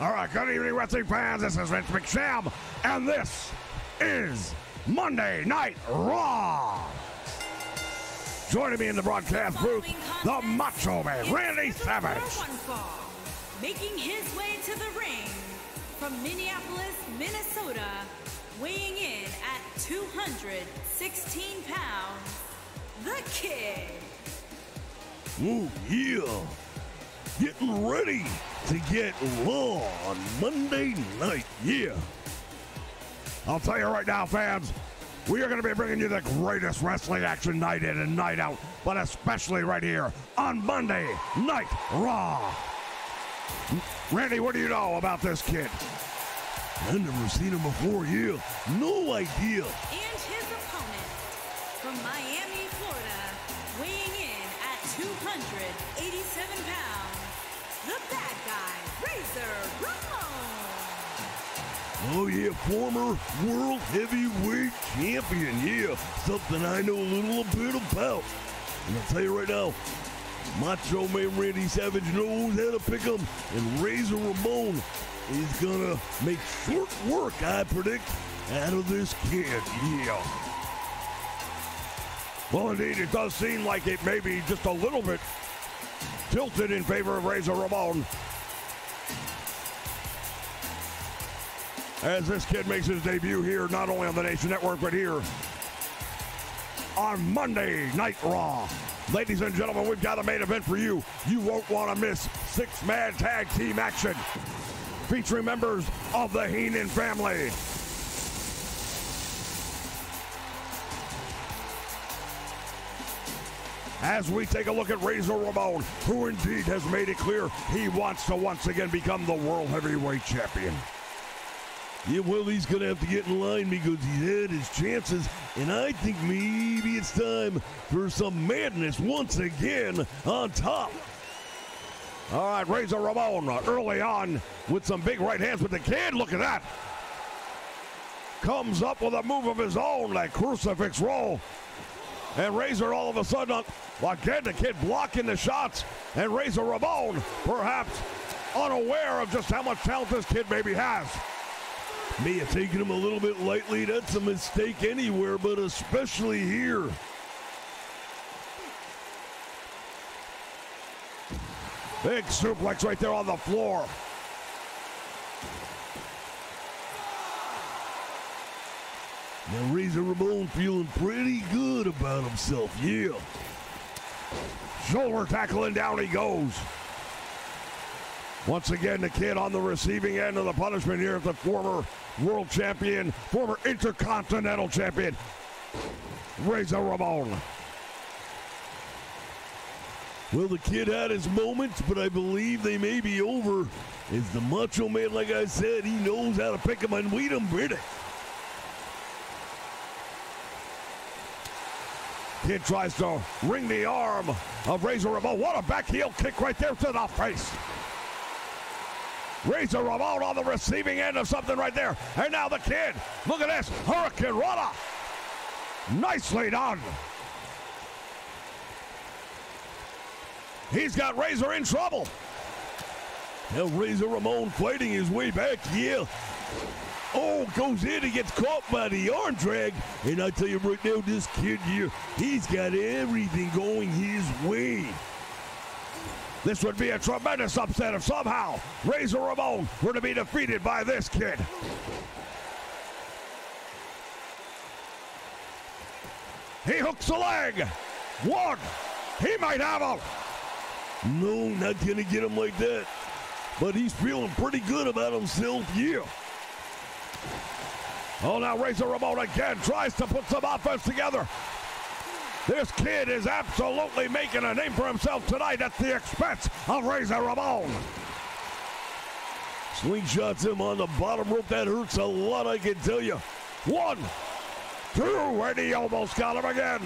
All right, good evening, wrestling fans. This is Vince McSham, and this is Monday Night Raw. Joining me in the broadcast booth, the Macho Man, Randy Savage. Making his way to the ring from Minneapolis, Minnesota, weighing in at 216 pounds, the Kid. Oh, yeah. Getting ready to get raw on Monday night, yeah. I'll tell you right now, fans, we are going to be bringing you the greatest wrestling action night in and night out, but especially right here on Monday Night Raw. Randy, what do you know about this kid? I've never seen him before, yeah. No idea. And his opponent from Miami, Florida, weighing in at 287 pounds, the bad guy, Razor Ramon. Oh, yeah, former World Heavyweight Champion, yeah. Something I know a little bit about. And I'll tell you right now, Macho Man Randy Savage knows how to pick him, and Razor Ramon is gonna make short work, I predict, out of this kid, yeah. Well, indeed, it does seem like it may be just a little bit tilted in favor of Razor Ramon, as this kid makes his debut here, not only on the Nation Network, but here on Monday Night Raw. Ladies and gentlemen, we've got a main event for you. You won't want to miss six-man tag team action featuring members of the Heenan family. As we take a look at Razor Ramon, who indeed has made it clear he wants to once again become the World Heavyweight Champion. Yeah, well, he's going to have to get in line because he's had his chances, and I think maybe it's time for some madness once again on top. All right, Razor Ramon early on with some big right hands with the kid. Look at that. Comes up with a move of his own, that crucifix roll. And Razor all of a sudden, again, the kid blocking the shots. And Razor Ramon, perhaps unaware of just how much talent this kid maybe has. May have taken him a little bit lightly. That's a mistake anywhere, but especially here. Big suplex right there on the floor. Now Razor Ramon feeling pretty good about himself, yeah. Shoulder tackling, down he goes. Once again, the kid on the receiving end of the punishment here at the former world champion, former intercontinental champion, Razor Ramon. Well, the kid had his moments, but I believe they may be over. As the Macho Man, like I said, he knows how to pick him and weed him pretty. Kid tries to wring the arm of Razor Ramon. What a back heel kick right there to the face. Razor Ramon on the receiving end of something right there. And now the kid, look at this, Hurricane Rana. Nicely done. He's got Razor in trouble. Now Razor Ramon fighting his way back, yeah. Oh, goes in and gets caught by the arm drag. And I tell you right now, this kid here, he's got everything going his way. This would be a tremendous upset if somehow Razor Ramon were to be defeated by this kid. He hooks the leg. One. He might have him. No, not going to get him like that. But he's feeling pretty good about himself, yeah. Oh, now Razor Ramon again tries to put some offense together. This kid is absolutely making a name for himself tonight at the expense of Razor Ramon. Slingshots him on the bottom rope. That hurts a lot, I can tell you. 1, 2, and he almost got him again.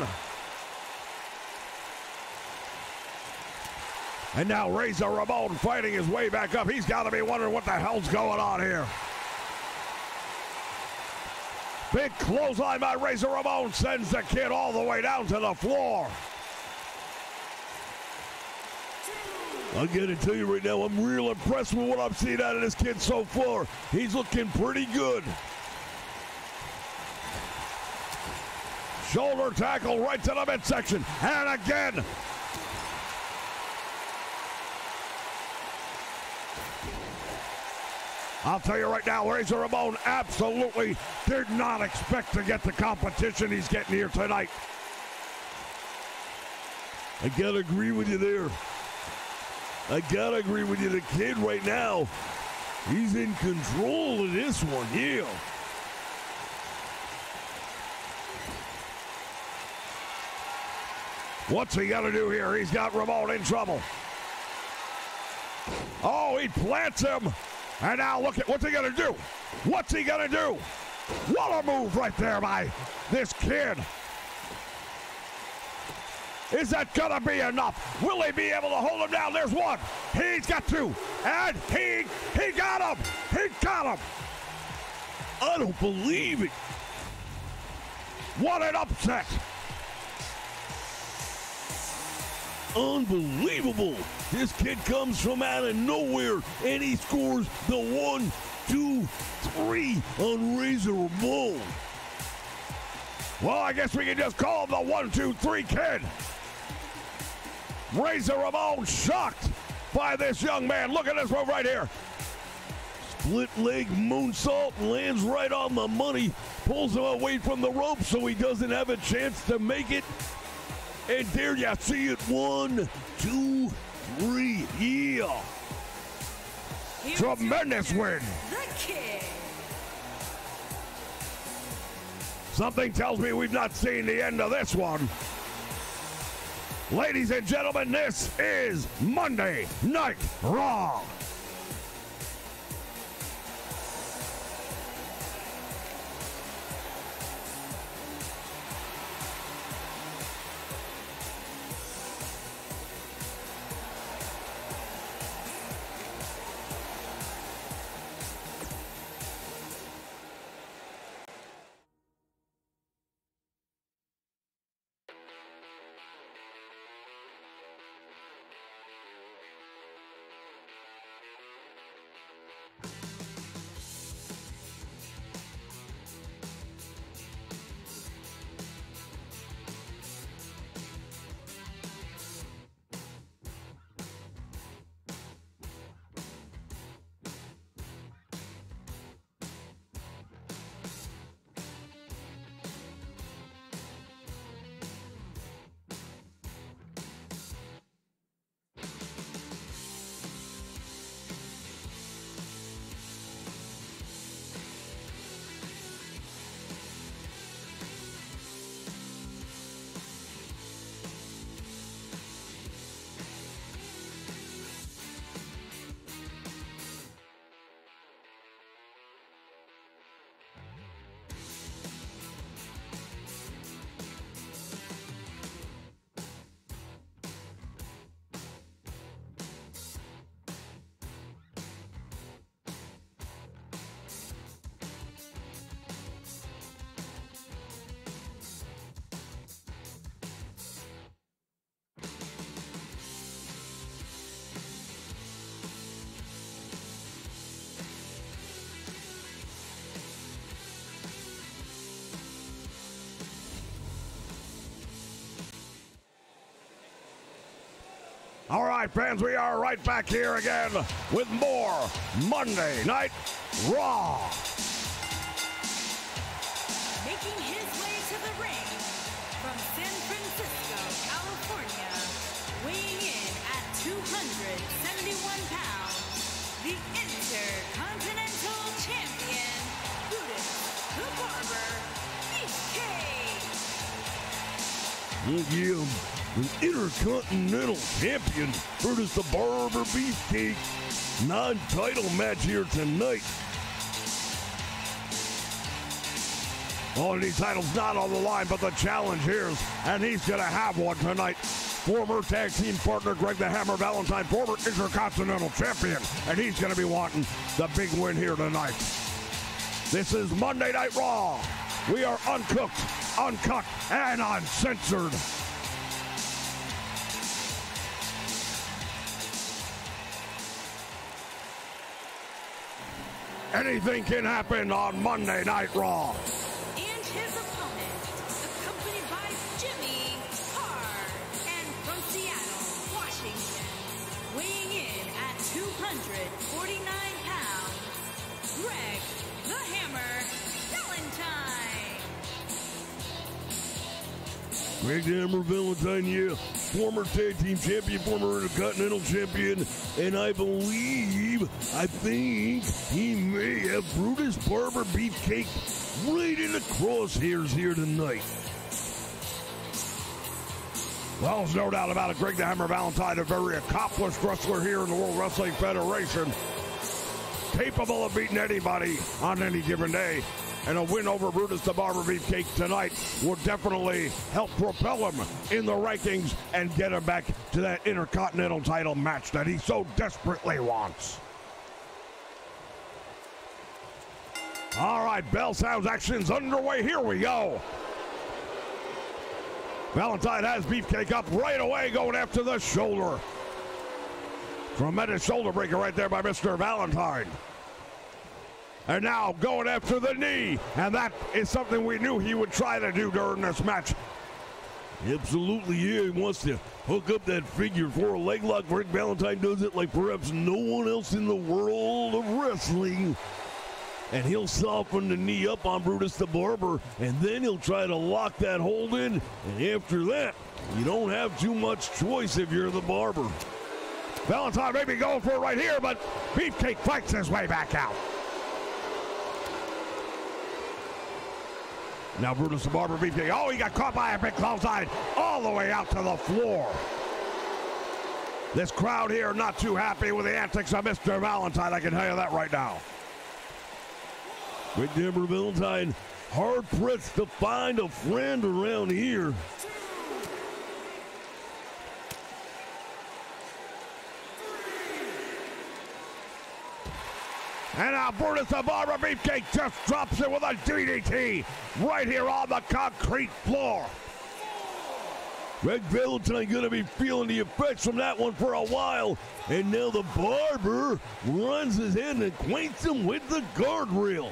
And now Razor Ramon fighting his way back up. He's got to be wondering what the hell's going on here. Big clothesline by Razor Ramon sends the kid all the way down to the floor. I gotta tell you right now, I'm real impressed with what I've seen out of this kid so far. He's looking pretty good. Shoulder tackle right to the midsection. And again. I'll tell you right now, Razor Ramon absolutely did not expect to get the competition he's getting here tonight. I gotta agree with you there. I gotta agree with you. The kid right now, he's in control of this one, yeah. What's he gonna do here? He's got Ramon in trouble. Oh, he plants him. And now look at what's he gonna do? What's he gonna do? What a move right there by this kid. Is that gonna be enough? Will he be able to hold him down? There's one. He's got two. And he got him. He got him. I don't believe it. What an upset. Unbelievable. This kid comes from out of nowhere and he scores the 1, 2, 3 on Razor Ramon. Well, I guess we can just call him the 1, 2, 3 kid. Razor Ramon shocked by this young man. Look at this move right here. Split leg moonsault, lands right on the money, pulls him away from the rope so he doesn't have a chance to make it. And there you see it. 1, 2, 3. Yeah. Tremendous win. The kid. Something tells me we've not seen the end of this one. Ladies and gentlemen, this is Monday Night Raw. All right, fans, we are right back here again with more Monday Night Raw. Making his way to the ring from San Francisco, California, weighing in at 271 pounds, the Intercontinental Champion, Brutus the Barber, Beefcake. Yeah, the Intercontinental Champion, Brutus the Barber, Beefcake. Non-title match here tonight. All of these titles not on the line, but the challenge here is, and he's going to have one tonight. Former tag team partner Greg the Hammer Valentine, former Intercontinental Champion, and he's going to be wanting the big win here tonight. This is Monday Night Raw. We are uncooked, uncut, and uncensored. Anything can happen on Monday Night Raw. And his opponent, accompanied by Jimmy Hart, and from Seattle, Washington, weighing in at 249 pounds, Greg the Hammer Valentine. Greg the Hammer Valentine, yeah. Former tag team champion, former Intercontinental champion, and I think he may have Brutus Barber Beefcake right in the crosshairs here tonight. Well, there's no doubt about it. Greg the Hammer Valentine, a very accomplished wrestler here in the World Wrestling Federation. Capable of beating anybody on any given day. And a win over Brutus the Barber Beefcake tonight will definitely help propel him in the rankings and get him back to that Intercontinental title match that he so desperately wants. All right, bell sounds, action's underway. Here we go. Valentine has Beefcake up right away, going after the shoulder. Tremendous shoulder breaker right there by Mr. Valentine. And now going after the knee. And that is something we knew he would try to do during this match. Absolutely, yeah. He wants to hook up that figure for a leg lock. Greg Valentine does it like perhaps no one else in the world of wrestling. And he'll soften the knee up on Brutus the Barber, and then he'll try to lock that hold in. And after that, you don't have too much choice if you're the Barber. Valentine may be going for it right here, but Beefcake fights his way back out. Now Brutus the Barber Beefcake. Oh, he got caught by a big clothesline all the way out to the floor. This crowd here not too happy with the antics of Mr. Valentine, I can tell you that right now. Greg the Hammer Valentine, hard pressed to find a friend around here. And now Brutus the Barber Beefcake just drops it with a DDT right here on the concrete floor. Greg Valentine going to be feeling the effects from that one for a while. And now the Barber runs his head and acquaints him with the guardrail.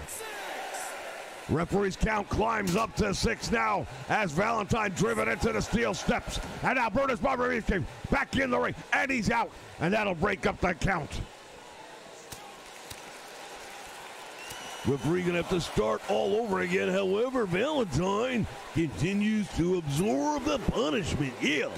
Referee's count climbs up to 6 now as Valentine driven into the steel steps. And now Brutus Barber Beefcake back in the ring, and he's out. And that'll break up the count. Referee gonna have to start all over again. However, Valentine continues to absorb the punishment. Yeah.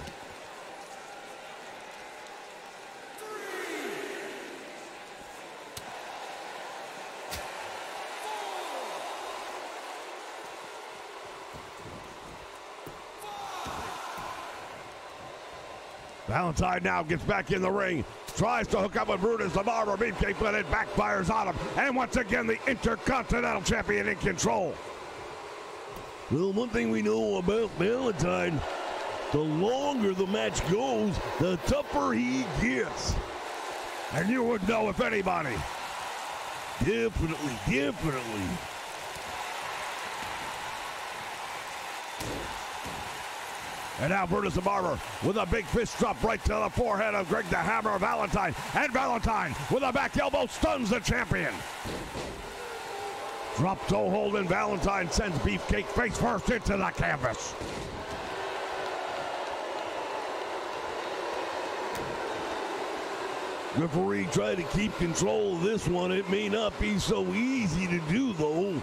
Valentine now gets back in the ring, tries to hook up with Brutus the Barber Beefcake, but it backfires on him. And once again, the Intercontinental Champion in control. Well, one thing we know about Valentine, the longer the match goes, the tougher he gets. And you would know if anybody. Definitely, definitely. And now Brutus the Barber with a big fist drop right to the forehead of Greg the Hammer Valentine. And Valentine with a back elbow stuns the champion. Drop toe hold, and Valentine sends Beefcake face first into the canvas. Referee tried to keep control of this one. It may not be so easy to do, though.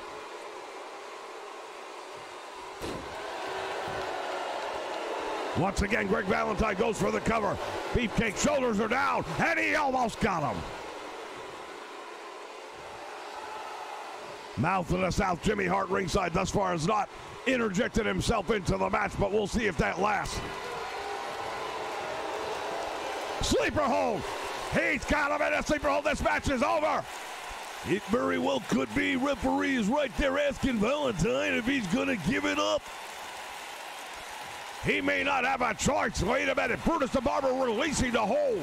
Once again, Greg Valentine goes for the cover. Beefcake shoulders are down, and he almost got him. Mouth of the South, Jimmy Hart ringside thus far has not interjected himself into the match, but we'll see if that lasts. Sleeper hold. He's got him in a sleeper hold. This match is over. It very well could be. Referee is right there asking Valentine if he's going to give it up. He may not have a choice. Wait a minute. Brutus the Barber releasing the hold.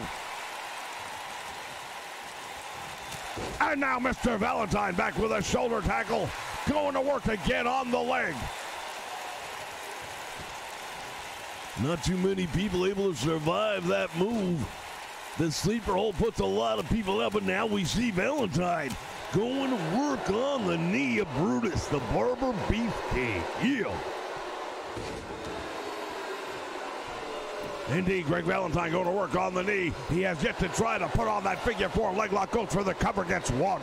And now Mr. Valentine back with a shoulder tackle. Going to work again on the leg. Not too many people able to survive that move. The sleeper hold puts a lot of people up, and now we see Valentine going to work on the knee of Brutus the Barber Beefcake. Yeah. Indeed, Greg Valentine going to work on the knee. He has yet to try to put on that figure four leg lock. Goes for the cover, gets one.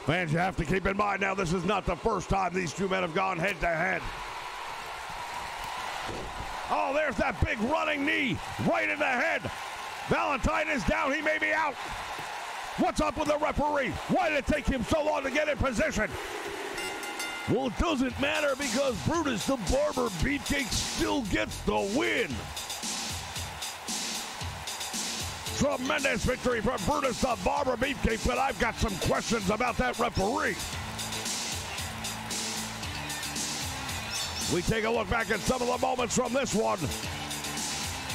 Fans, you have to keep in mind now, this is not the first time these two men have gone head to head. Oh, there's that big running knee right in the head. Valentine is down. He may be out. What's up with the referee? Why did it take him so long to get in position? Well, it doesn't matter because Brutus the Barber Beefcake still gets the win. Tremendous victory from Brutus the Barber Beefcake, but I've got some questions about that referee. We take a look back at some of the moments from this one.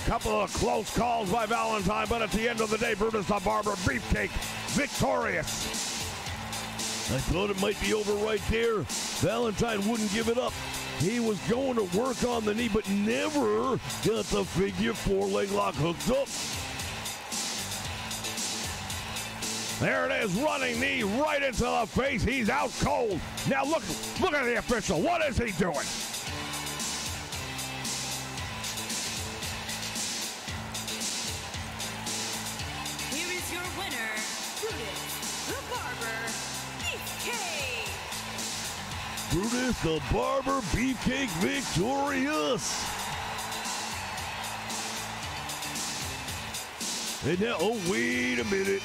Couple of close calls by Valentine, but at the end of the day, Brutus the Barber Beefcake victorious. I thought it might be over right there. Valentine wouldn't give it up. He was going to work on the knee, but never got the figure four leg lock hooked up. There it is, running knee right into the face. He's out cold. Now look at the official. What is he doing? Here is your winner, Brutus the Barber Beefcake. Brutus the Barber Beefcake victorious. And now, oh, wait a minute.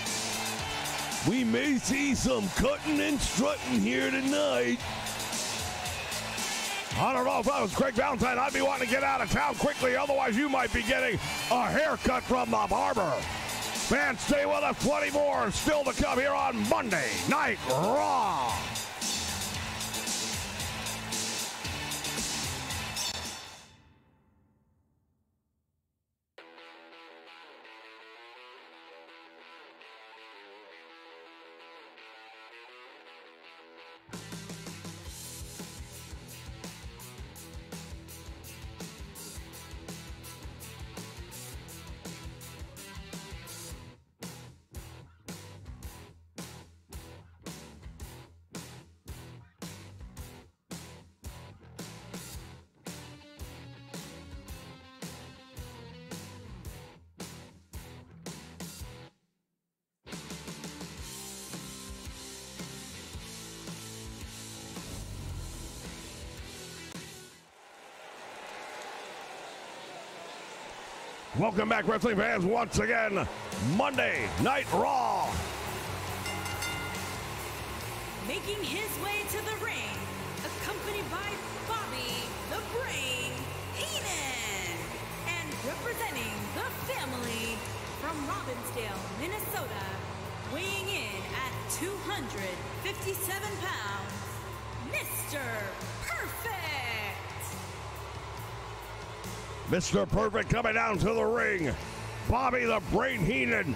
We may see some cutting and strutting here tonight. I don't know if I was Greg Valentine, I'd be wanting to get out of town quickly. Otherwise, you might be getting a haircut from the barber. Fans, stay with us. Plenty more still to come here on Monday Night Raw. Welcome back, wrestling fans, once again, Monday Night Raw. Making his way to the ring, accompanied by Bobby the Brain Heenan, and representing the family from Robbinsdale, Minnesota, weighing in at 257 pounds, Mr. Perfect. Mr. Perfect coming down to the ring. Bobby the Brain Heenan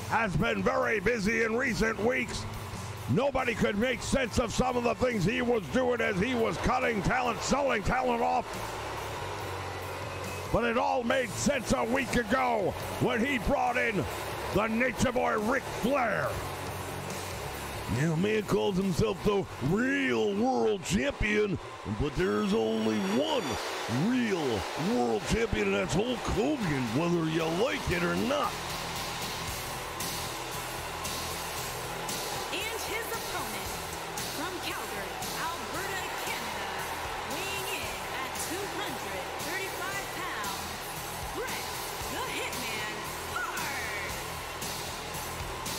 has been very busy in recent weeks. Nobody could make sense of some of the things he was doing as he was cutting talent, selling talent off. But it all made sense a week ago when he brought in the Nature Boy Ric Flair. Yeah, man calls himself the real world champion, but there's only one real world champion, and that's Hulk Hogan, whether you like it or not. And his opponent from Calgary, Alberta, Canada, weighing in at 235 pounds, Bret the Hitman Hart.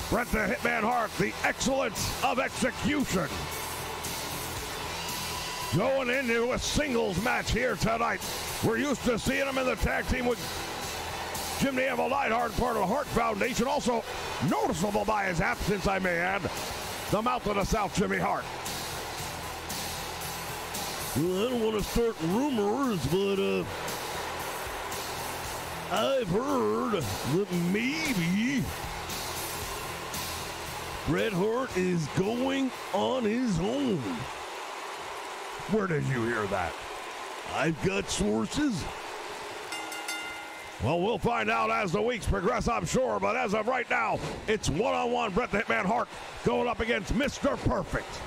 Bret the Hitman Hart, the excellence of execution. Going into a singles match here tonight. We're used to seeing him in the tag team with Jim the Anvil Neidhart, part of the Hart Foundation. Also noticeable by his absence, I may add, the Mouth of the South, Jimmy Hart. Well, I don't want to start rumors, but I've heard that maybe Bret Hart is going on his own. Where did you hear that? I've got sources. Well, we'll find out as the weeks progress, I'm sure. But as of right now, it's one-on-one Bret the Hitman Hart going up against Mr. Perfect.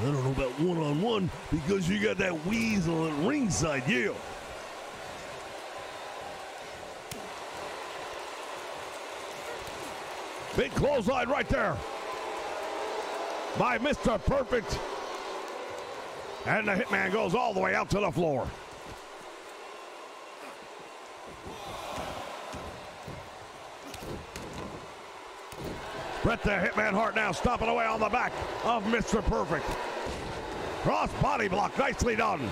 I don't know about one-on-one because you got that weasel at ringside, yeah. Big clothesline right there by Mr. Perfect. And the Hitman goes all the way out to the floor. Bret the Hitman Hart now stomping away on the back of Mr. Perfect. Cross body block, nicely done.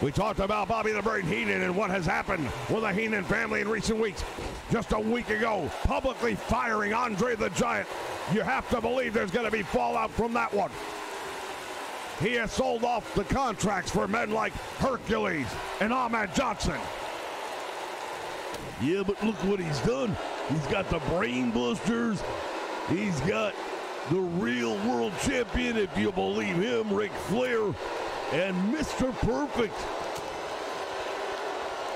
We talked about Bobby the Brain Heenan and what has happened with the Heenan family in recent weeks. Just a week ago, publicly firing Andre the Giant. You have to believe there's going to be fallout from that one. He has sold off the contracts for men like Hercules and Ahmed Johnson. Yeah, but look what he's done. He's got the Brain Busters. He's got the real world champion, if you believe him, Ric Flair, and Mr. Perfect.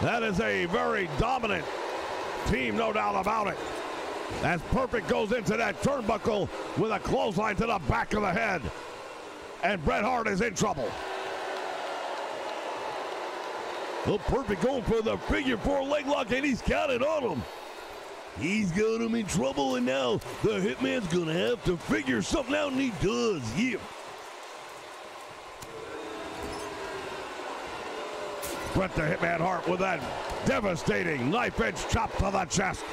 That is a very dominant team, no doubt about it. As Perfect goes into that turnbuckle with a clothesline to the back of the head. And Bret Hart is in trouble. Well, Perfect going for the figure four leg lock, and he's got it on him. He's got him in trouble, and now the Hitman's going to have to figure something out, and he does, yeah. Bret the Hitman Hart with that devastating knife-edge chop to the chest.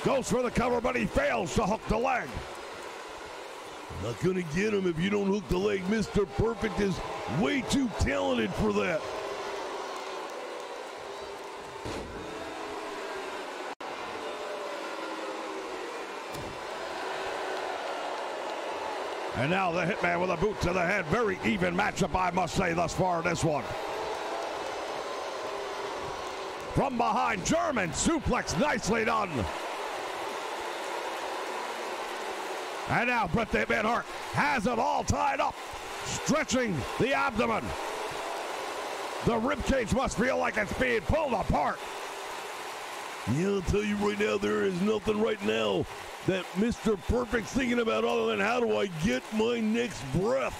Goes for the cover, but he fails to hook the leg. Not going to get him if you don't hook the leg. Mr. Perfect is way too talented for that. And now the Hitman with a boot to the head. Very even matchup, I must say, thus far in this one. From behind, German suplex, nicely done. And now Bret the Hitman Hart has it all tied up, stretching the abdomen. The ribcage must feel like it's being pulled apart. Yeah, I'll tell you right now, there is nothing right now that Mr. Perfect's thinking about other than how do I get my next breath.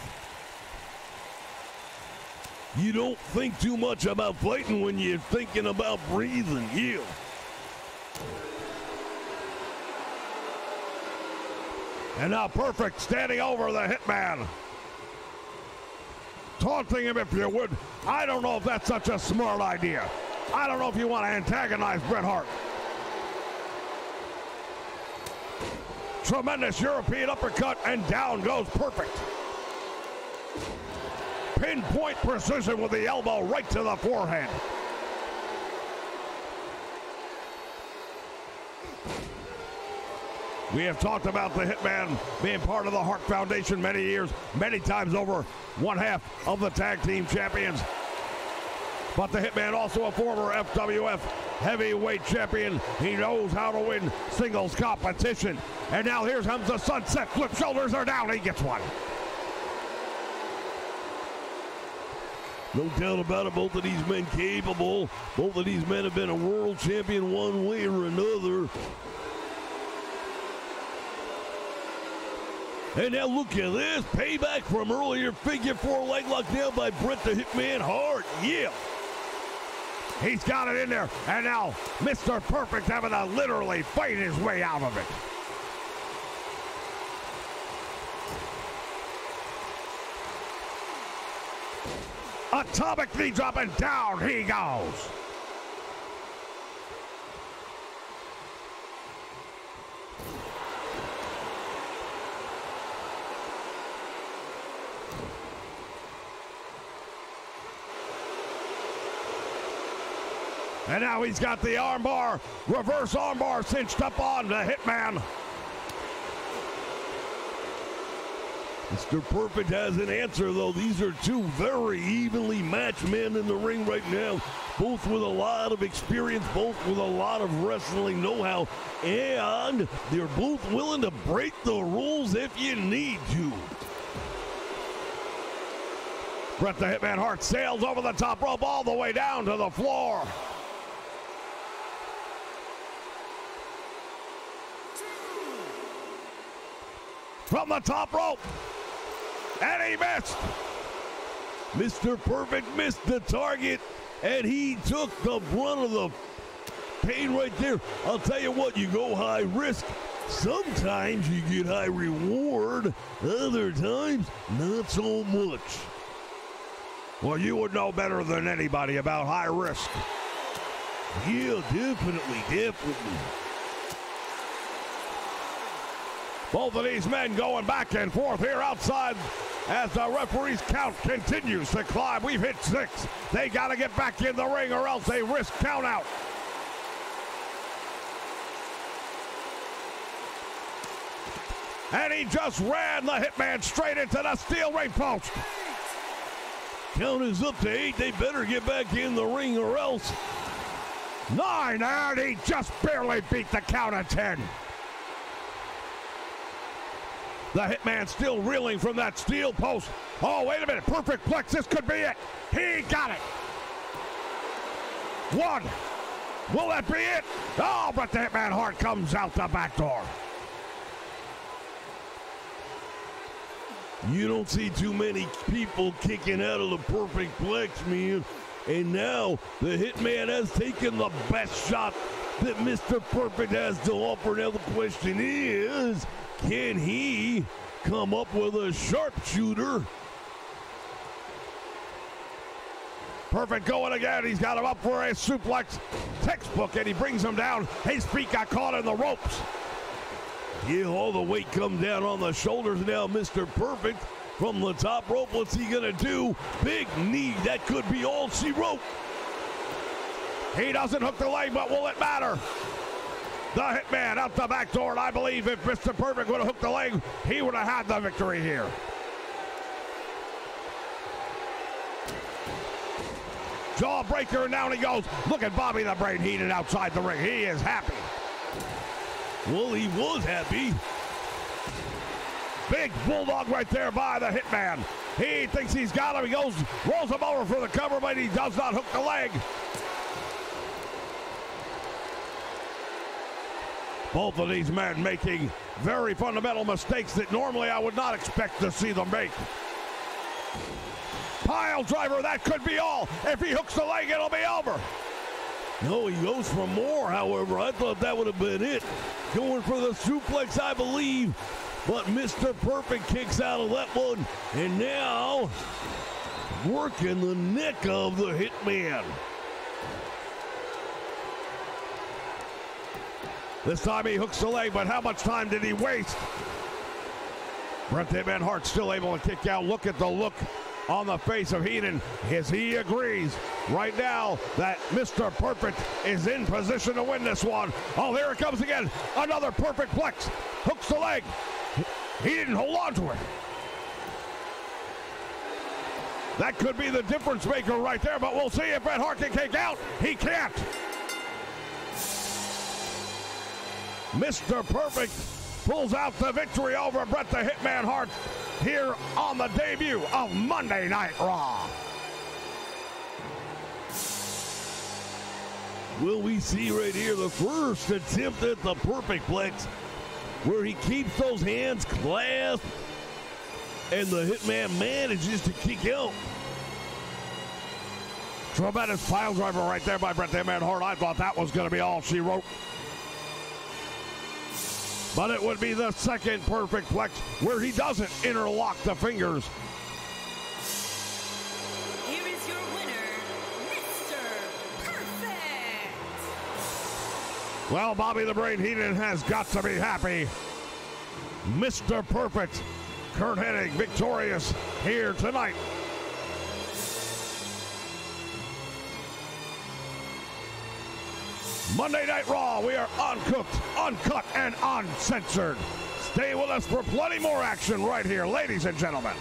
You don't think too much about fighting when you're thinking about breathing, yeah. And now Perfect standing over the Hitman. Taunting him if you would. I don't know if that's such a smart idea. I don't know if you want to antagonize Bret Hart. Tremendous European uppercut, and down goes Perfect. Pinpoint precision with the elbow right to the forehead. We have talked about the Hitman being part of the Hart Foundation many years, many times over, one half of the tag team champions. But the Hitman also a former WWF heavyweight champion. He knows how to win singles competition. And now here comes the sunset flip. Shoulders are down. He gets one. No doubt about it, both of these men capable. Both of these men have been a world champion one way or another. And now look at this. Payback from earlier figure four leg lock now by Bret the Hitman Hart. Yeah. He's got it in there. And now Mr. Perfect having to literally fight his way out of it. Atomic knee drop, and down he goes. And now he's got the armbar, reverse armbar cinched up on the Hitman. Mr. Perfect has an answer, though. These are two very evenly matched men in the ring right now, both with a lot of experience, both with a lot of wrestling know-how, and they're both willing to break the rules if you need to. Bret the Hitman Hart sails over the top rope all the way down to the floor. From the top rope. And he missed. Mr. Perfect missed the target, and he took the brunt of the pain right there. I'll tell you what, you go high risk. Sometimes you get high reward. Other times, not so much. Well, you would know better than anybody about high risk. Yeah, definitely. Both of these men going back and forth here outside as the referee's count continues to climb. We've hit 6. They got to get back in the ring or else they risk count out. And he just ran the Hitman straight into the steel ring post. Count is up to 8. They better get back in the ring or else. 9, and he just barely beat the count of 10. The Hitman still reeling from that steel post. Oh, wait a minute. Perfect plex. This could be it. He got it. 1. Will that be it? Oh, but the Hitman Hart comes out the back door. You don't see too many people kicking out of the perfect plex, man. And now the Hitman has taken the best shot that Mr. Perfect has to offer. Now the question is, can he come up with a sharpshooter? Perfect going again. He's got him up for a suplex textbook, and he brings him down. His feet got caught in the ropes. Yeah, all the weight comes down on the shoulders now. Mr. Perfect from the top rope. What's he going to do? Big knee. That could be all she wrote. He doesn't hook the leg, but will it matter? The Hitman out the back door, and I believe if Mr. Perfect would have hooked the leg, he would have had the victory here. Jawbreaker, and down he goes. Look at Bobby the Brain Heenan outside the ring. He is happy. Well, he was happy. Big bulldog right there by the Hitman. He thinks he's got him. He goes, rolls him over for the cover, but he does not hook the leg. Both of these men making very fundamental mistakes that normally I would not expect to see them make. Pile driver, that could be all. If he hooks the leg, it'll be over. No, he goes for more, however. I thought that would have been it. Going for the suplex, I believe. But Mr. Perfect kicks out of that one. And now, working the neck of the Hitman. This time he hooks the leg, but how much time did he waste? Bret the Hitman Hart still able to kick out. Look at the look on the face of Heenan as he agrees right now that Mr. Perfect is in position to win this one. Oh, here it comes again. Another perfect plex. Hooks the leg. He didn't hold on to it. That could be the difference maker right there, but we'll see if Bret Hart can kick out. He can't. Mr. Perfect pulls out the victory over Bret the Hitman Hart here on the debut of Monday Night Raw. Well, we see right here the first attempt at the perfect plex, where he keeps those hands clasped and the Hitman manages to kick out. Tremendous pile driver right there by Bret the Hitman Hart. I thought that was going to be all she wrote. But it would be the second perfect plex where he doesn't interlock the fingers. Here is your winner, Mr. Perfect. Well, Bobby the Brain Heenan has got to be happy. Mr. Perfect, Curt Hennig, victorious here tonight. Monday Night Raw, we are uncooked, uncut, and uncensored. Stay with us for plenty more action right here, ladies and gentlemen.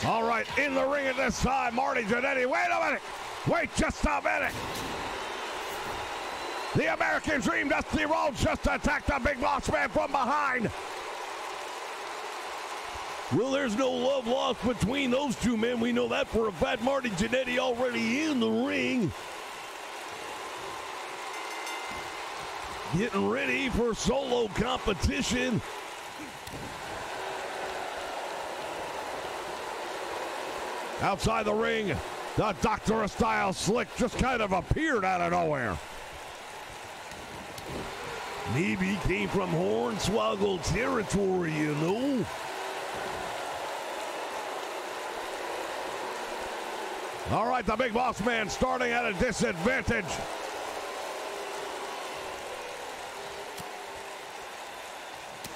All right, in the ring at this time, Marty Jannetty. Wait a minute. Wait just a minute. The American Dream, Dusty Rhodes, just attacked the Big Boss Man from behind. Well, there's no love lost between those two men. We know that for a fact. Marty Jannetty already in the ring. Getting ready for solo competition. Outside the ring, the Doctor of Style Slick just kind of appeared out of nowhere. Maybe came from Hornswoggle territory, you know. All right, the Big Boss Man starting at a disadvantage.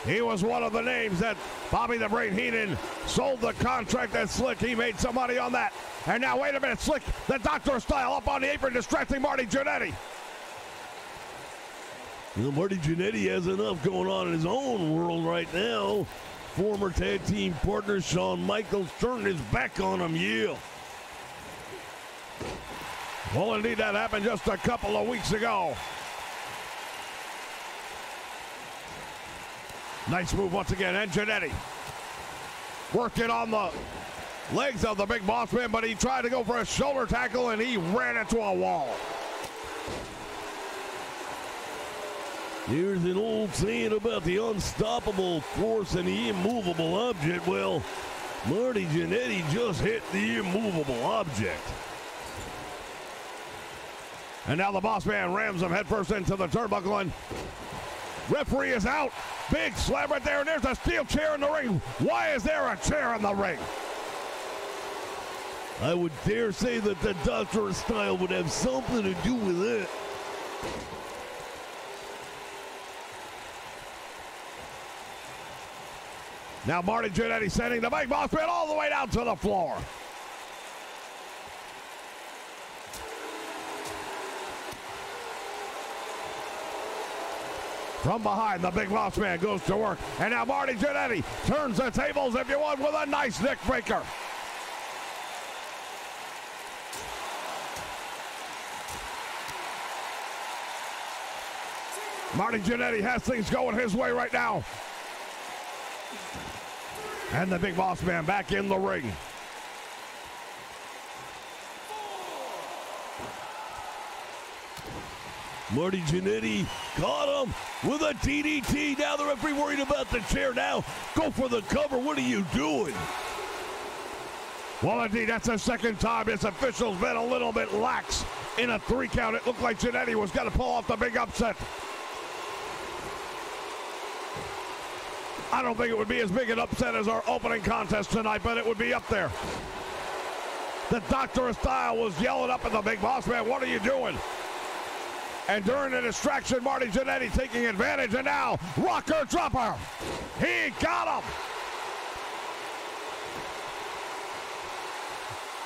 He was one of the names that Bobby the Brain Heenan sold the contract at Slick. He made some money on that. And now, wait a minute, Slick, the Doctor of Style up on the apron, distracting Marty Jannetty. You know, Marty Jannetty has enough going on in his own world right now. Former tag team partner Shawn Michaels turned his back on him, yeah. Well, indeed, that happened just a couple of weeks ago. Nice move once again, and Jannetty working on the legs of the Big Boss Man, but he tried to go for a shoulder tackle, and he ran into a wall. There's an old saying about the unstoppable force and the immovable object. Well, Marty Jannetty just hit the immovable object. And now the Boss Man rams him headfirst into the turnbuckle, and referee is out. Big slam right there, and there's a steel chair in the ring. Why is there a chair in the ring? I would dare say that the Doctor of Style would have something to do with it. Now Marty Jannetty sending the Big Boss Man all the way down to the floor. From behind, the Big Boss Man goes to work. And now Marty Jannetty turns the tables, if you want, with a nice neck breaker. Marty Jannetty has things going his way right now. And the Big Boss Man back in the ring. Marty Jannetty caught him with a DDT. Now the referee worried about the chair. Now go for the cover. What are you doing? Well, indeed, that's the second time this official's been a little bit lax. In a 3 count, it looked like Jannetty was going to pull off the big upset. I don't think it would be as big an upset as our opening contest tonight, but it would be up there. The Doctor of Style was yelling up at the Big Boss Man, what are you doing? And during the distraction, Marty Jannetty taking advantage, and now rocker dropper. He got him.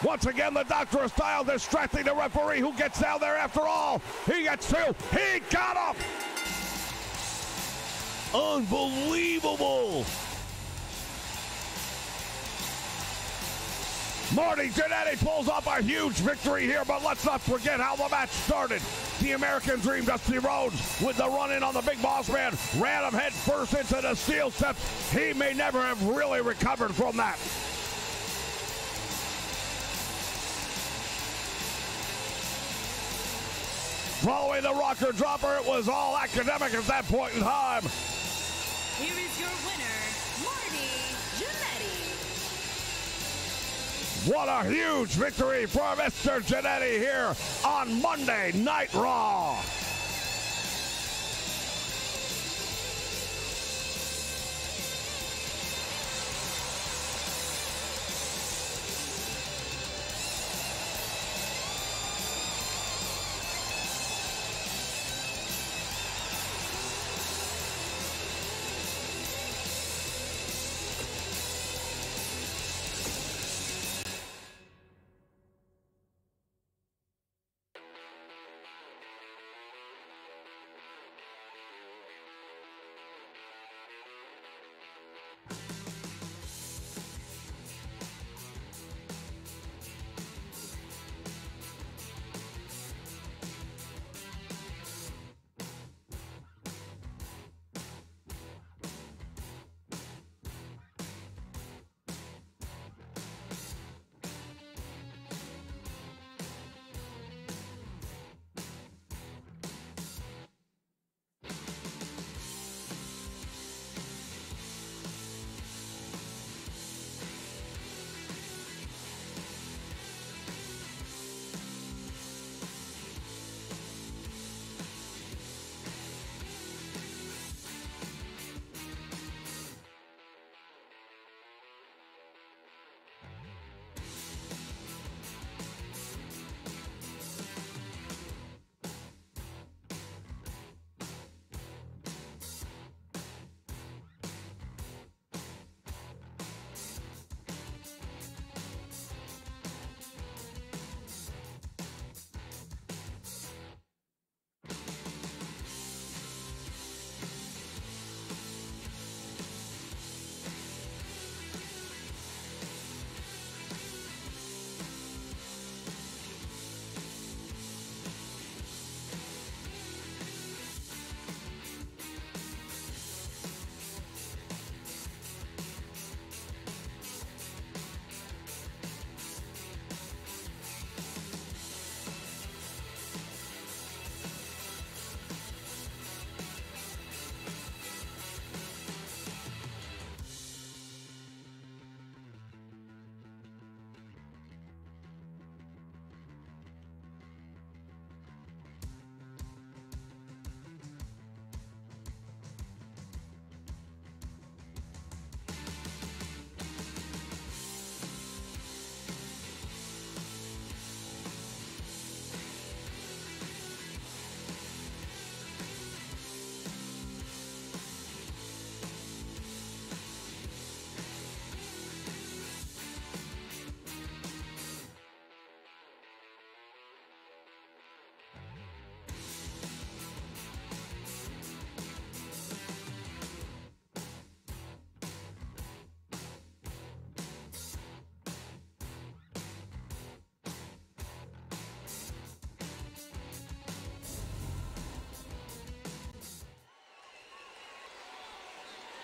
Once again, the Doctor of Style distracting the referee, who gets down there after all. He gets 2. He got him. Unbelievable. Marty Jannetty pulls off a huge victory here, but let's not forget how the match started. The American Dream, Dusty Rhodes, with the run-in on the Big Boss Man, ran him head first into the steel steps. He may never have really recovered from that. Following the rocker dropper, it was all academic at that point in time. Here is your winner, Marty Jannetty. What a huge victory for Mr. Jannetty here on Monday Night Raw.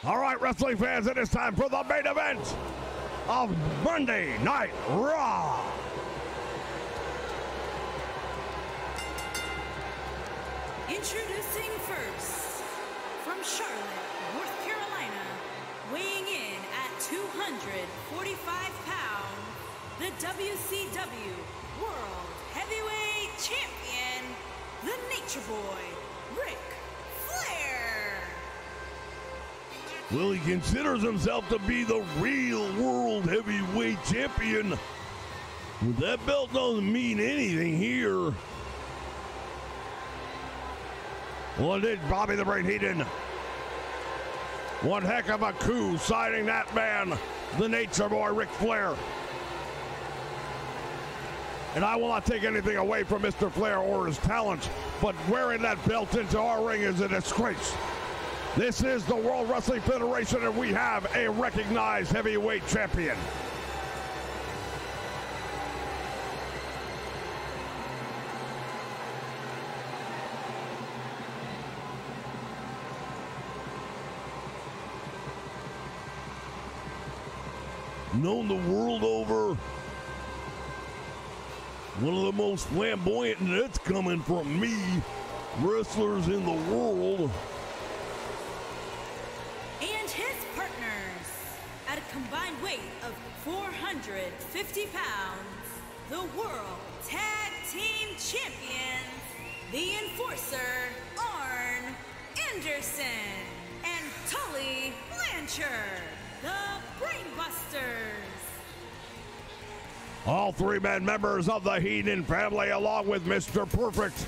All right, wrestling fans, it is time for the main event of Monday Night Raw. Introducing first, from Charlotte, North Carolina, weighing in at 245 pounds, the WCW World Heavyweight Champion, the Nature Boy, Ric Flair. Well, he considers himself to be the real World Heavyweight Champion. But that belt doesn't mean anything here. Well, it did Bobby the Brain Heenan. One heck of a coup signing that man, the Nature Boy, Ric Flair. And I will not take anything away from Mr. Flair or his talent, but wearing that belt into our ring is a disgrace. This is the World Wrestling Federation, and we have a recognized heavyweight champion. Known the world over, one of the most flamboyant, and that's coming from me, wrestlers in the world. And his partners, at a combined weight of 450 pounds, the World Tag Team Champions, the Enforcer, Arn Anderson, and Tully Blanchard, the Brainbusters. All three-man members of the Heenan family, along with Mr. Perfect.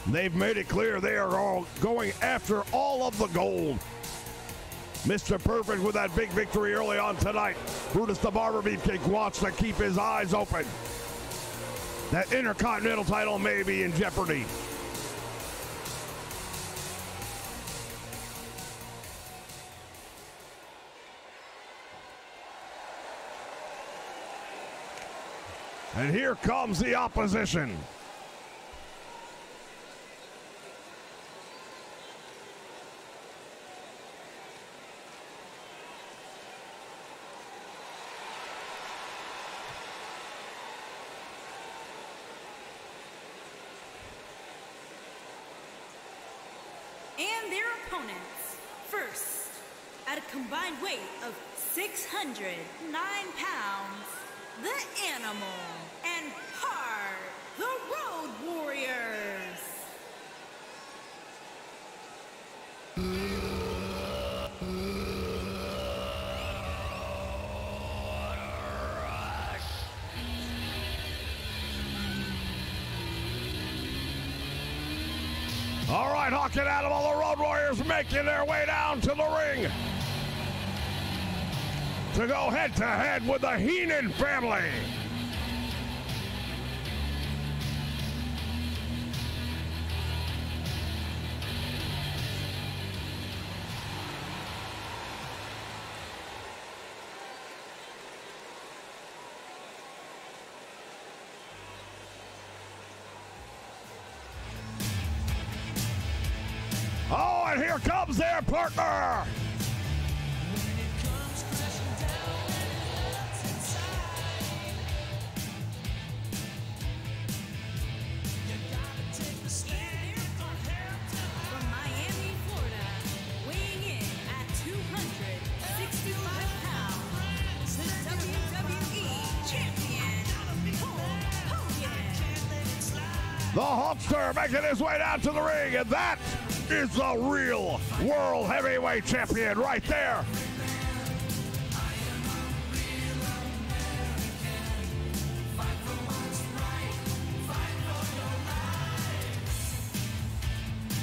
They've made it clear they are all going after all of the gold. Mr. Perfect with that big victory early on tonight. Brutus the Barber Beefcake wants to keep his eyes open. That Intercontinental title may be in jeopardy. And here comes the opposition. And their opponents, first, at a combined weight of 609 pounds, the Animal and Hart, the Road Warriors. All right, Hawk and Animal, the Road Warriors making their way down to the ring to go head-to-head with the Heenan family. Oh, and here comes their partner. From Miami, Florida, weighing in at 265 pounds, the WWE Champion, Hulk Hogan. The Hulkster making his way down to the ring, and that is the real World Heavyweight Champion right there.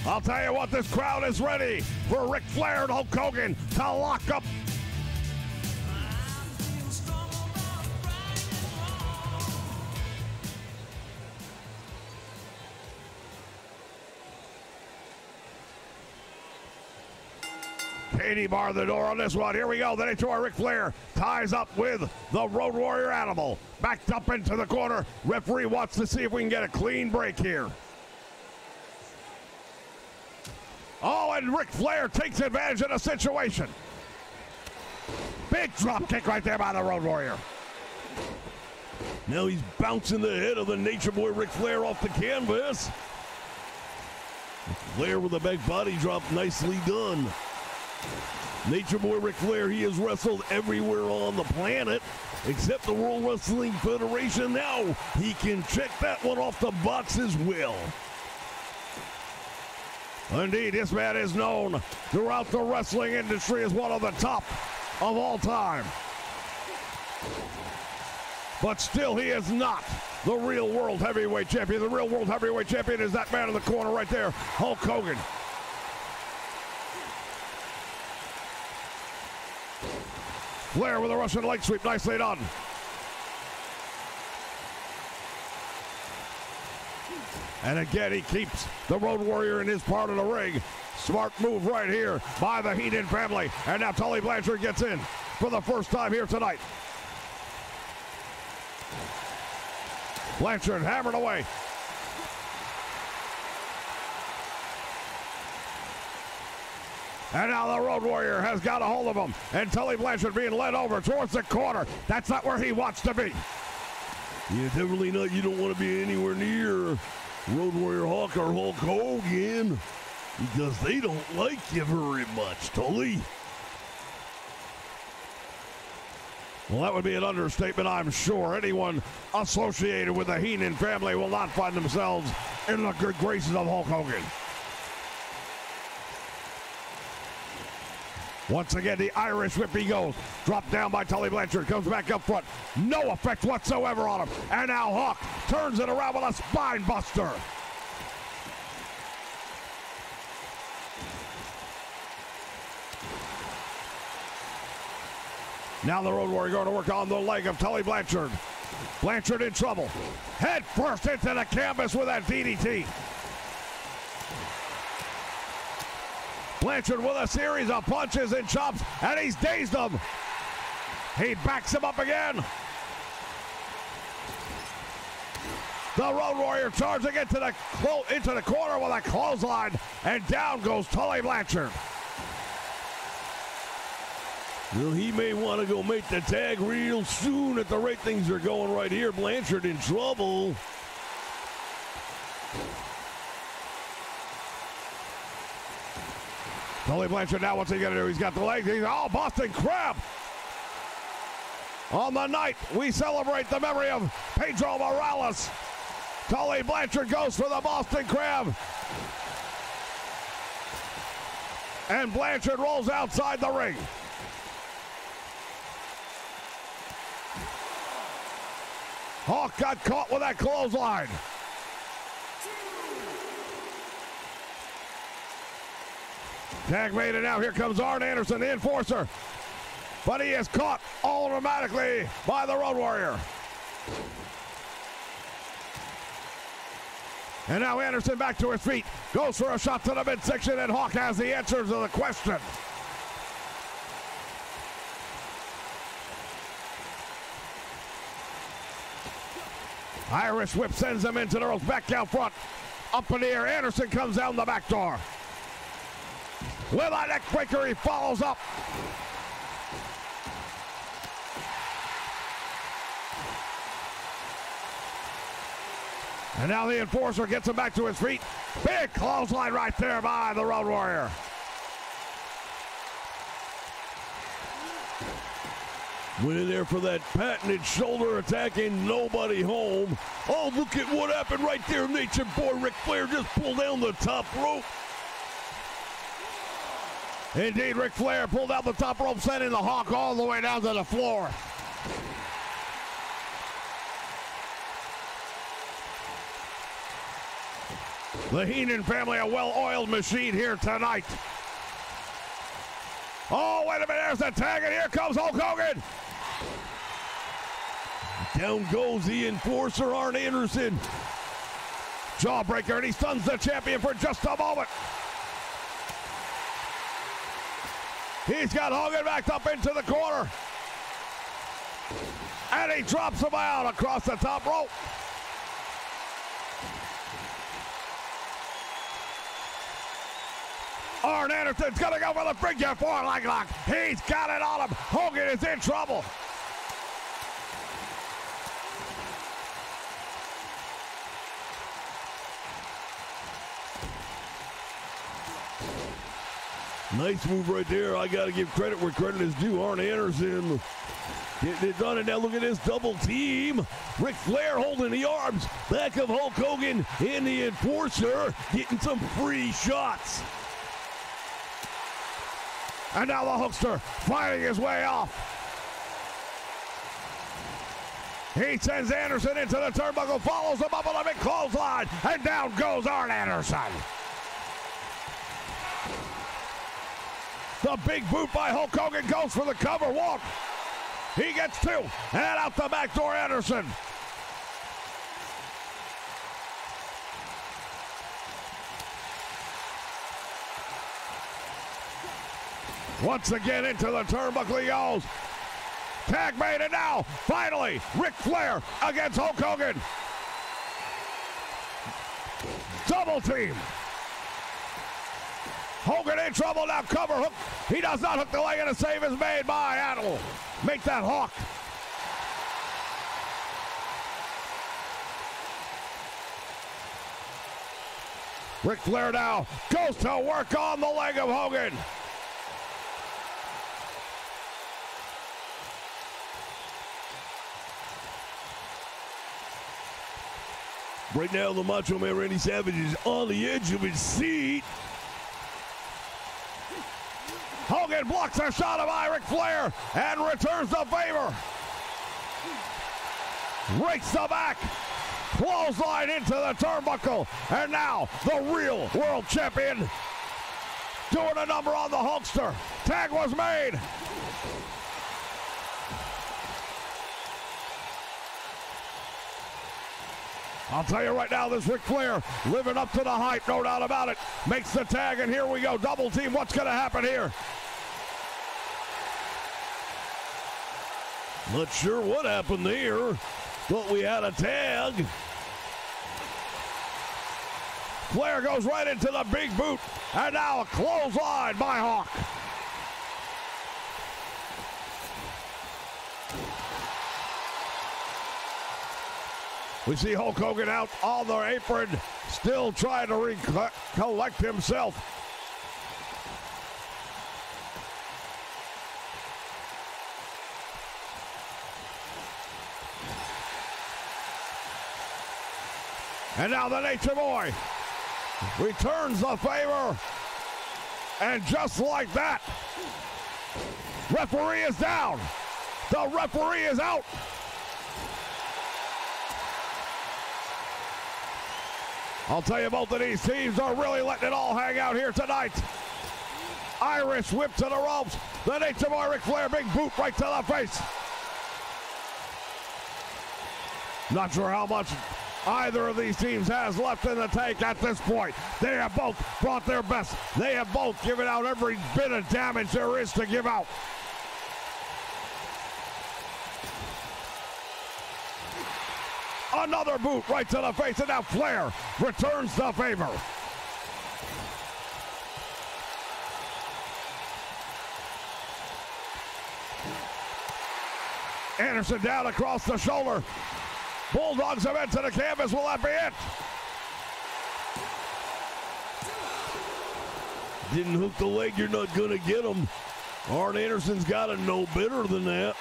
I'll tell you what, this crowd is ready for Ric Flair and Hulk Hogan to lock up. Katie barred the door on this one. Here we go. Then into our Ric Flair ties up with the Road Warrior Animal. Backed up into the corner. Referee wants to see if we can get a clean break here. and Ric Flair takes advantage of the situation. Big drop kick right there by the Road Warrior. Now he's bouncing the head of the Nature Boy Ric Flair off the canvas. Flair with a back body drop, nicely done. Nature Boy Ric Flair, he has wrestled everywhere on the planet except the World Wrestling Federation. Now he can check that one off the box as well. Indeed, this man is known throughout the wrestling industry as one of the top of all time. But still, he is not the real World Heavyweight Champion. The real World Heavyweight Champion is that man in the corner right there, Hulk Hogan. Flair with a Russian leg sweep, nicely done. And again, he keeps the Road Warrior in his part of the ring. Smart move right here by the Heenan family. And now Tully Blanchard gets in for the first time here tonight. Blanchard hammered away. And now the Road Warrior has got a hold of him. And Tully Blanchard being led over towards the corner. That's not where he wants to be. Yeah, definitely not. You don't want to be anywhere near Road Warrior Hawk or Hulk Hogan because they don't like you very much, Tully. Well, that would be an understatement, I'm sure. Anyone associated with the Heenan family will not find themselves in the good graces of Hulk Hogan. Once again, the Irish whip he goes. Dropped down by Tully Blanchard. Comes back up front. No effect whatsoever on him. And now Hawk turns it around with a spine buster. Now the Road Warrior going to work on the leg of Tully Blanchard. Blanchard in trouble. Head first into the canvas with that DDT. Blanchard with a series of punches and chops, and he's dazed him. He backs him up again. The Road Warrior charging into the corner with a clothesline, and down goes Tully Blanchard. Well, he may want to go make the tag real soon at the rate things are going right here. Blanchard in trouble. Tully Blanchard now, what's he going to do? He's got the legs. He's, Boston Crab. On the night, we celebrate the memory of Pedro Morales. Tully Blanchard goes for the Boston Crab. And Blanchard rolls outside the ring. Hawk got caught with that clothesline. Tag made, and now here comes Arn Anderson, the enforcer. But he is caught automatically by the Road Warrior. And now Anderson back to his feet. Goes for a shot to the midsection, and Hawk has the answers to the question. Irish whip sends him into the ropes, back out front. Up in the air, Anderson comes down the back door. With a neck breaker, he follows up. And now the enforcer gets him back to his feet. Big clothesline right there by the Road Warrior. Went in there for that patented shoulder attack and nobody home. Oh, look at what happened right there. Nature Boy Ric Flair just pulled down the top rope. Indeed, Ric Flair pulled out the top rope, sending the Hawk all the way down to the floor. The Heenan family, a well-oiled machine here tonight. Oh, wait a minute, there's the tag, and here comes Hulk Hogan. Down goes the enforcer, Arn Anderson. Jawbreaker, and he stuns the champion for just a moment. He's got Hogan backed up into the corner. And he drops him out across the top rope. Arn Anderson's gonna go for the figure four leg lock. He's got it on him. Hogan is in trouble. Nice move right there. I got to give credit where credit is due. Arn Anderson getting it done. And now look at this double team. Ric Flair holding the arms back of Hulk Hogan and the Enforcer getting some free shots. And now the Hulkster fighting his way off. He sends Anderson into the turnbuckle, follows him up on a big clothesline, and down goes Arn Anderson. The big boot by Hulk Hogan goes for the cover. One. He gets two. And out the back door, Anderson. Once again into the turnbuckle he goes. Tag made, and now, finally, Ric Flair against Hulk Hogan. Double team. Hogan in trouble now, cover hook. He does not hook the leg, and a save is made by Adel. Make that Hawk. Ric Flair now goes to work on the leg of Hogan. Right now, the Macho Man Randy Savage is on the edge of his seat. Hogan blocks a shot of Ric Flair and returns the favor. Rakes the back. Clothesline into the turnbuckle. And now the real world champion doing a number on the Hulkster. Tag was made. I'll tell you right now, this Ric Flair living up to the hype, no doubt about it. Makes the tag, and here we go. Double team. What's going to happen here? Not sure what happened there. Thought we had a tag. Flair goes right into the big boot. And now a clothesline by Hawk. We see Hulk Hogan out on the apron, still trying to recollect himself. And now the Nature Boy returns the favor. And just like that, referee is down. The referee is out. I'll tell you, both of these teams are really letting it all hang out here tonight. Irish whip to the ropes. The Nature Boy Ric Flair, big boot right to the face. Not sure how much either of these teams has left in the tank at this point. They have both brought their best. They have both given out every bit of damage there is to give out. Another boot right to the face, and now Flair returns the favor. Anderson down across the shoulder. Bulldogs him into the canvas. Will that be it? Didn't hook the leg, you're not going to get him. Arn Anderson's got to know better than that.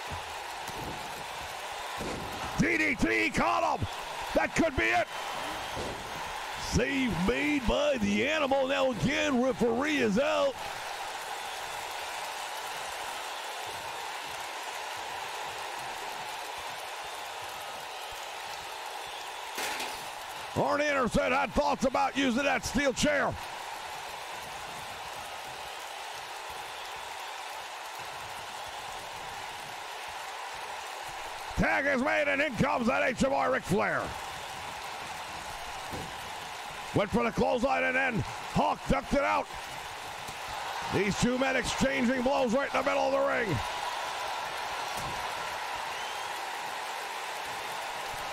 DDT caught him. That could be it. Save made by the Animal. Now again, referee is out. Arn Anderson had thoughts about using that steel chair. Tag is made, and in comes that Nature Boy Ric Flair. Went for the clothesline, and then Hawk ducked it out. These two men exchanging blows right in the middle of the ring.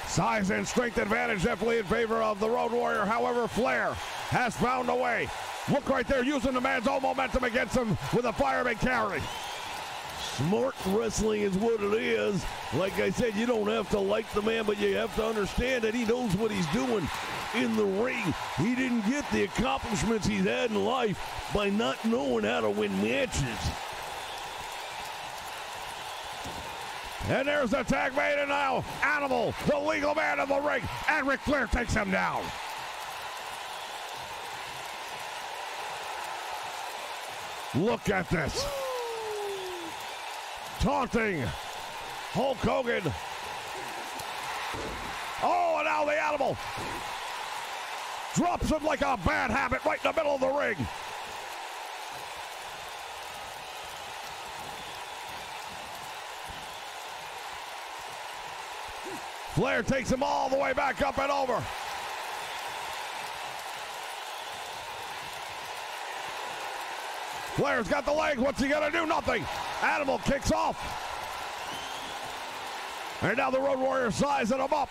Size and strength advantage definitely in favor of the Road Warrior. However, Flair has found a way Look right there, using the man's own momentum against him with a fireman carry. Smart wrestling is what it is. Like I said, you don't have to like the man, but you have to understand that he knows what he's doing in the ring. He didn't get the accomplishments he's had in life by not knowing how to win matches. And there's the tag made, and now Animal, the legal man of the ring, and Ric Flair takes him down. Look at this. Taunting Hulk Hogan. Oh, and now the Animal drops him like a bad habit right in the middle of the ring. Flair takes him all the way back up and over. Flair's got the legs. What's he gonna do? Nothing. Animal kicks off. And now the Road Warrior sizing him up.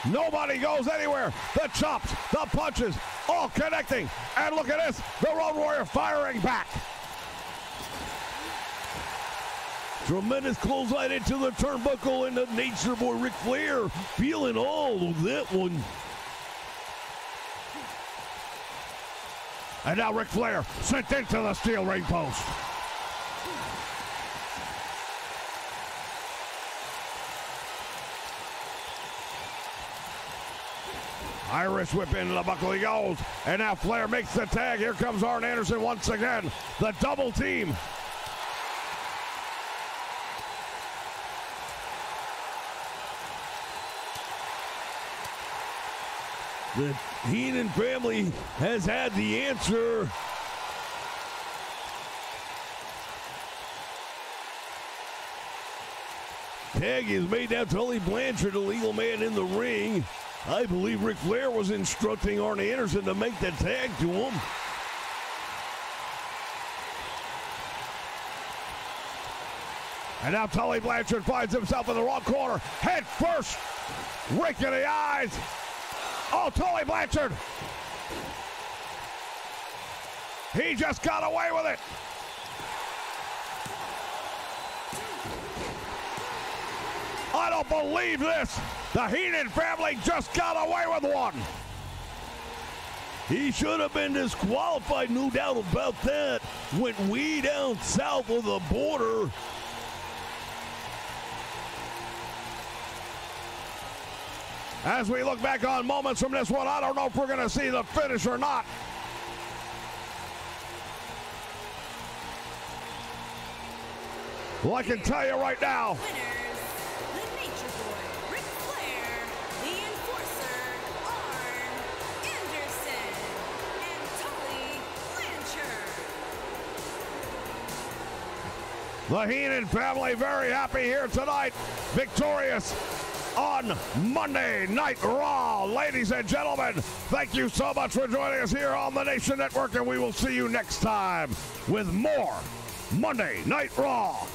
Nobody goes anywhere. The chops, the punches, all connecting. And look at this, the Road Warrior firing back. Tremendous clothesline into the turnbuckle, and the Nature Boy Ric Flair feeling all of that one. And now Ric Flair sent into the steel ring post. Irish whip into the buckle he goes. And now Flair makes the tag. Here comes Arn Anderson once again. The double team. The Heenan family has had the answer. Tag is made now. Tully Blanchard, the legal man in the ring. I believe Ric Flair was instructing Arn Anderson to make the tag to him. And now Tully Blanchard finds himself in the wrong corner. Head first. Rake in the eyes. Oh, Tully Blanchard. He just got away with it. I don't believe this. The Heenan family just got away with one. He should have been disqualified, no doubt about that. Went way down south of the border. As we look back on moments from this one, I don't know if we're going to see the finish or not. Well, I can tell you right now. Winners, the Nature Boy, Ric Flair, the Enforcer, Arn Anderson, and Tully Blanchard. The Heenan family very happy here tonight. Victorious on Monday Night Raw. Ladies and gentlemen, thank you so much for joining us here on the Nation Network, and we will see you next time with more Monday Night Raw.